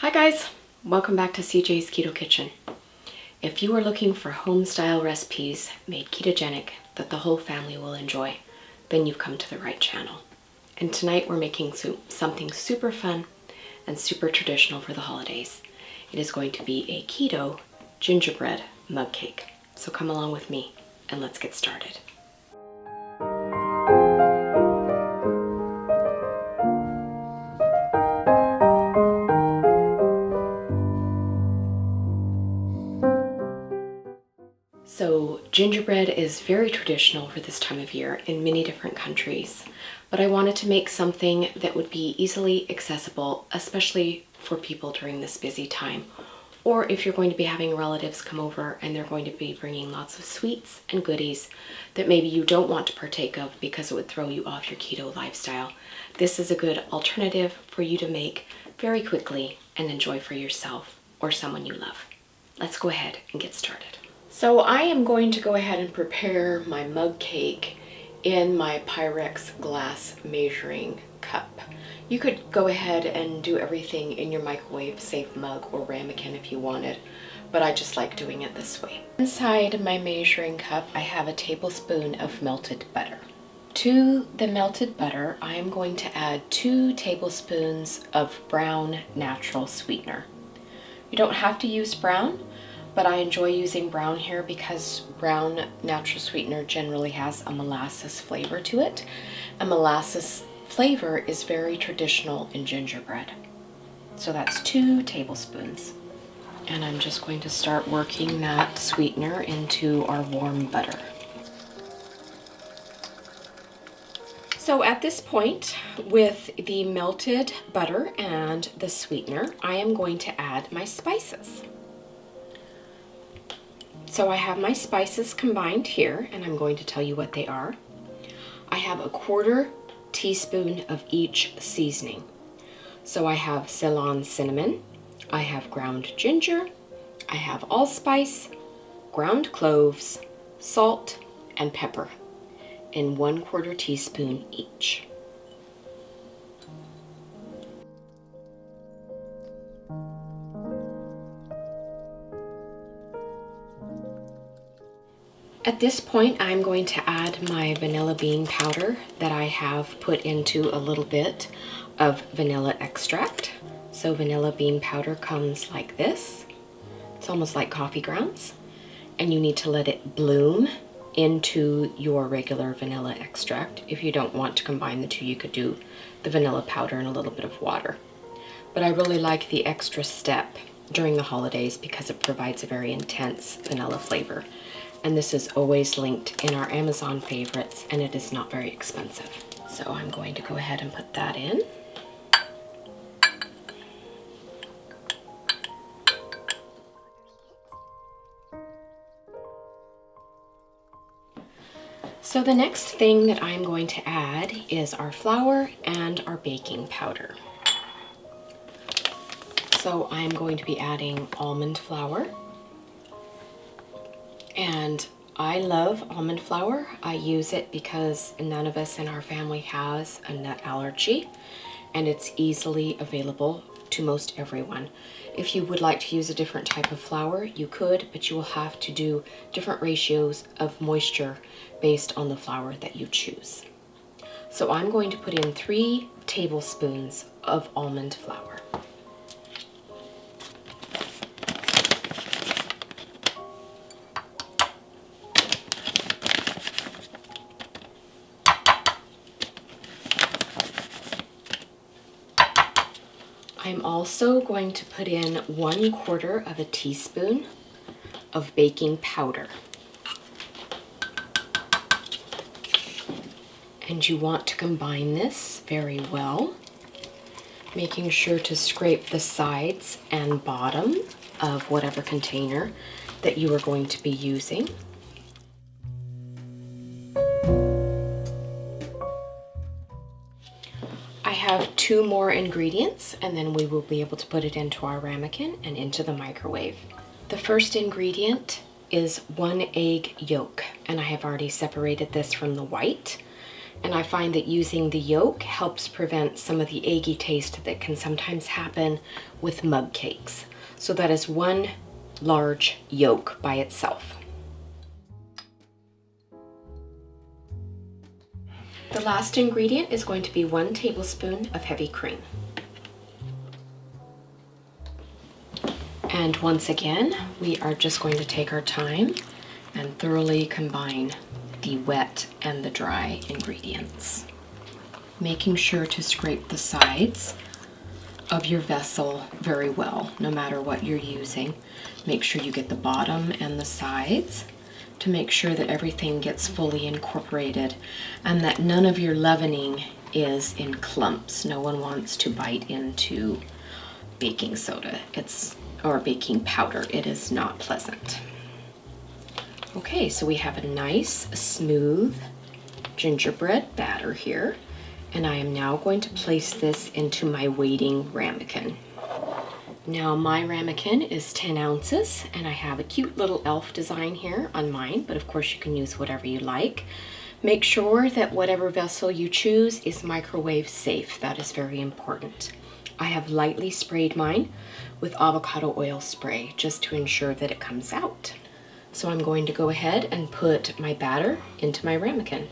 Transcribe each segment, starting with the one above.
Hi guys, welcome back to CJ's Keto Kitchen. If you are looking for home-style recipes made ketogenic that the whole family will enjoy, then you've come to the right channel. And tonight we're making something super fun and super traditional for the holidays. It is going to be a keto gingerbread mug cake. So come along with me and let's get started. So gingerbread is very traditional for this time of year in many different countries, but I wanted to make something that would be easily accessible, especially for people during this busy time, or if you're going to be having relatives come over and they're going to be bringing lots of sweets and goodies that maybe you don't want to partake of because it would throw you off your keto lifestyle. This is a good alternative for you to make very quickly and enjoy for yourself or someone you love. Let's go ahead and get started. So I am going to go ahead and prepare my mug cake in my Pyrex glass measuring cup. You could go ahead and do everything in your microwave safe mug or ramekin if you wanted, but I just like doing it this way. Inside my measuring cup, I have a tablespoon of melted butter. To the melted butter, I am going to add 2 tablespoons of brown natural sweetener. You don't have to use brown, but I enjoy using brown here because brown natural sweetener generally has a molasses flavor to it. A molasses flavor is very traditional in gingerbread. So that's 2 tablespoons. And I'm just going to start working that sweetener into our warm butter. So at this point, with the melted butter and the sweetener, I am going to add my spices. So I have my spices combined here, and I'm going to tell you what they are. I have a 1/4 teaspoon of each seasoning. So I have Ceylon cinnamon, I have ground ginger, I have allspice, ground cloves, salt, and pepper in 1/4 teaspoon each. At this point, I'm going to add my vanilla bean powder that I have put into a little bit of vanilla extract. So vanilla bean powder comes like this. It's almost like coffee grounds. And you need to let it bloom into your regular vanilla extract. If you don't want to combine the two, you could do the vanilla powder and a little bit of water. But I really like the extra step during the holidays because it provides a very intense vanilla flavor. And this is always linked in our Amazon favorites, and it is not very expensive. So I'm going to go ahead and put that in. So the next thing that I'm going to add is our flour and our baking powder. So I'm going to be adding almond flour. And I love almond flour. I use it because none of us in our family has a nut allergy, and it's easily available to most everyone. If you would like to use a different type of flour, you could, but you will have to do different ratios of moisture based on the flour that you choose. So I'm going to put in 3 tablespoons of almond flour. I'm also going to put in 1/4 of a teaspoon of baking powder. And you want to combine this very well, making sure to scrape the sides and bottom of whatever container that you are going to be using. I have 2 more ingredients, and then we will be able to put it into our ramekin and into the microwave. The first ingredient is 1 egg yolk, and I have already separated this from the white. And I find that using the yolk helps prevent some of the eggy taste that can sometimes happen with mug cakes. So that is 1 large yolk by itself. The last ingredient is going to be 1 tablespoon of heavy cream. And once again, we are just going to take our time and thoroughly combine the wet and the dry ingredients. Making sure to scrape the sides of your vessel very well, no matter what you're using. Make sure you get the bottom and the sides to make sure that everything gets fully incorporated and that none of your leavening is in clumps. No one wants to bite into baking soda or baking powder. It is not pleasant. Okay, so we have a nice smooth gingerbread batter here, and I am now going to place this into my waiting ramekin. Now my ramekin is 10 ounces, and I have a cute little elf design here on mine, but of course you can use whatever you like. Make sure that whatever vessel you choose is microwave safe. That is very important. I have lightly sprayed mine with avocado oil spray just to ensure that it comes out. So I'm going to go ahead and put my batter into my ramekin.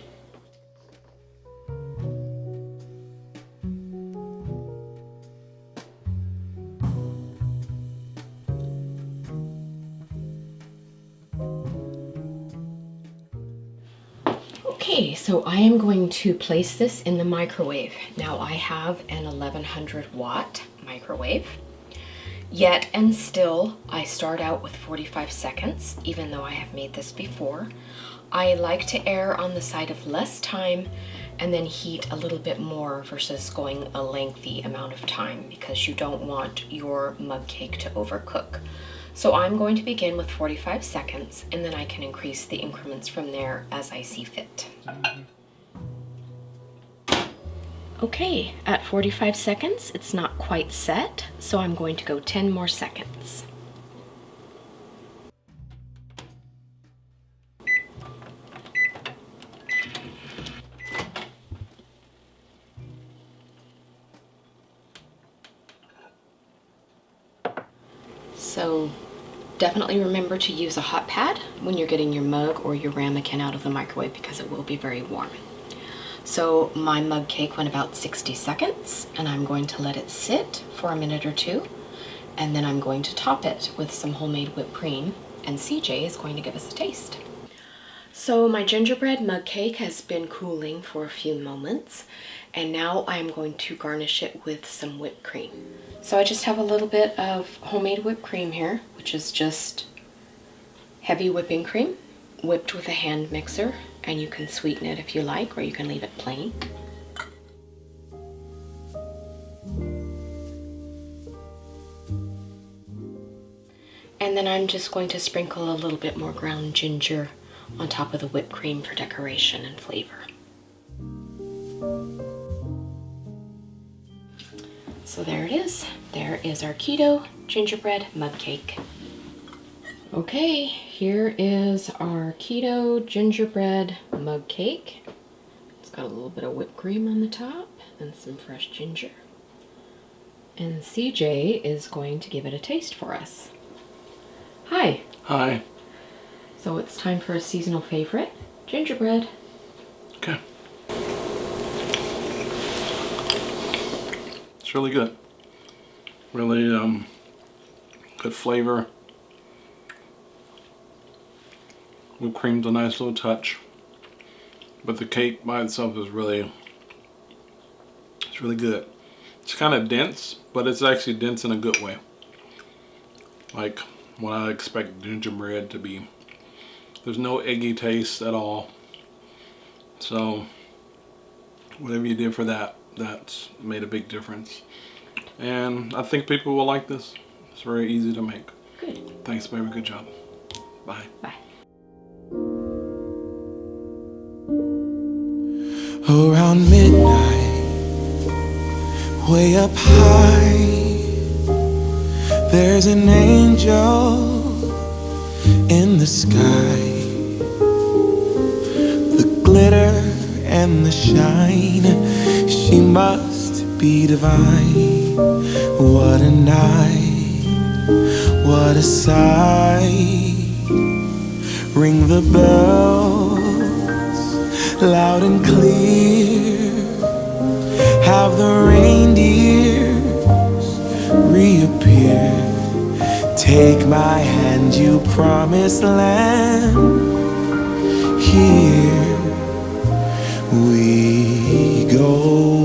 Okay, so I am going to place this in the microwave. Now I have an 1100 watt microwave, yet and still I start out with 45 seconds, even though I have made this before. I like to err on the side of less time and then heat a little bit more versus going a lengthy amount of time, because you don't want your mug cake to overcook. So I'm going to begin with 45 seconds, and then I can increase the increments from there as I see fit. Okay, at 45 seconds, it's not quite set, so I'm going to go 10 more seconds. So definitely remember to use a hot pad when you're getting your mug or your ramekin out of the microwave, because it will be very warm. So my mug cake went about 60 seconds, and I'm going to let it sit for a minute or two, and then I'm going to top it with some homemade whipped cream, and CJ is going to give us a taste. So my gingerbread mug cake has been cooling for a few moments, and now I'm going to garnish it with some whipped cream. So I just have a little bit of homemade whipped cream here, which is just heavy whipping cream whipped with a hand mixer, and you can sweeten it if you like, or you can leave it plain. And then I'm just going to sprinkle a little bit more ground ginger on top of the whipped cream for decoration and flavor. So there it is. There is our keto gingerbread mug cake. Okay, here is our keto gingerbread mug cake. It's got a little bit of whipped cream on the top and some fresh ginger. And CJ is going to give it a taste for us. Hi. Hi. So it's time for a seasonal favorite, gingerbread. Okay. It's really good. Really good flavor. Whipped cream's a nice little touch. But the cake by itself is really good. It's kind of dense, but it's actually dense in a good way. Like what I expect gingerbread to be. There's no eggy taste at all. So whatever you did for that, that's made a big difference. And I think people will like this. It's very easy to make. Good. Thanks, baby. Good job. Bye. Bye. Around midnight, way up high, there's an angel in the sky. The glitter and and the shine. She must be divine. What a night, what a sight. Ring the bells loud and clear. Have the reindeers reappear. Take my hand, you promised land. Here we go.